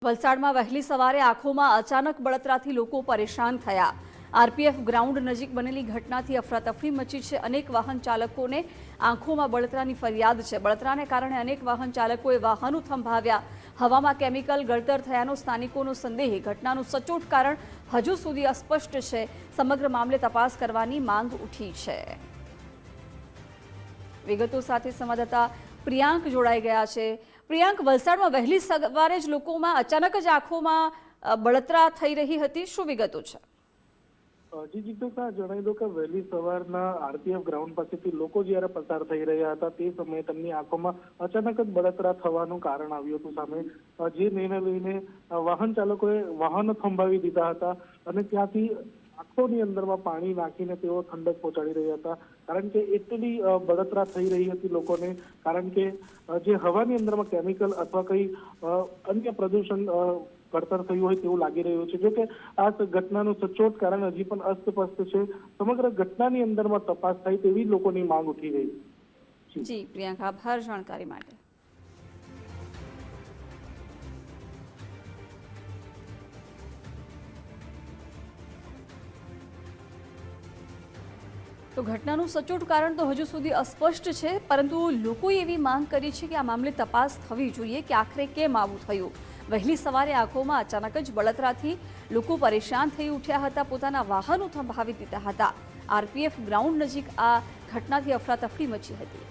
વલસાડમાં વહેલી સવારે આંખોમાં અચાનક બળતરાથી લોકો પરેશાન થયા। આરપીએફ ગ્રાઉન્ડ નજીક બનેલી ઘટનાથી અફરાતફરી મચી છે। અનેક વાહન ચાલકોને આંખોમાં બળતરાની ફરિયાદ છે। બળતરાને કારણે અનેક વાહન ચાલકોએ વાહનો થંભાવ્યા। હવામાં કેમિકલ ગળતર થયાનો સ્થાનિકોનો સંદેહ। ઘટનાનું સચોટ કારણ હજુ સુધી અસ્પષ્ટ છે। સમગ્ર મામલે તપાસ કરવાની માંગ ઉઠી છે। વિગતો સાથે સંવાદદાતા પ્રિયાંક જોડાઈ ગયા છે। પ્રિયાંક, વલસાડમાં વહેલી સવારે જ લોકોમાં અચાનક જ આંખોમાં બળતરા થઈ રહી હતી, શું વિગતો છે? જી જીજ્ઞાસા જણાવી દો કે વહેલી સવારના આરપીએફ ગ્રાઉન્ડ પાસેથી લોકો જ્યારે પસાર થઈ રહ્યા હતા તે સમયે તેમની આંખોમાં અચાનક જ બળતરા થવાનું કારણ આવ્યું હતું સામે। જે નિર્ણય લઈને વાહન ચાલકોએ વાહનો થંભાવી દીધા હતા અને ત્યાંથી આંખોની અંદરમાં પાણી નાખીને તેઓ ઠંડક પહોંચાડી રહ્યા હતા। કારણ કે એટલી બળતરા થઈ રહી હતી લોકોને, કારણ કે જે હવાની અંદરમાં કેમિકલ અથવા કઈ અન્ય પ્રદૂષણ પડતર થયું હોય તેવું લાગી રહ્યું છે। જો કે આ ઘટનાનું સચોટ કારણ હજી પણ અસ્પષ્ટ છે। સમગ્ર ઘટનાની અંદરમાં તપાસ થાય તેવી લોકોની માંગ ઉઠી રહી છે। જી પ્રિયાંક, આભાર જાણકારી માટે। તો ઘટનાનું સચોટ કારણ તો હજુ સુધી અસ્પષ્ટ છે, પરંતુ લોકોએ એવી માંગ કરી છે કે આ મામલે તપાસ થવી જોઈએ કે આખરે કેમ આવું થયું। વહેલી સવારે આંખોમાં અચાનક જ બળતરાથી લોકો પરેશાન થઈ ઉઠ્યા હતા, પોતાના વાહનો થંભાવી દીધા હતા। આરપીએફ ગ્રાઉન્ડ નજીક આ ઘટનાથી અફરાતફરી મચી હતી।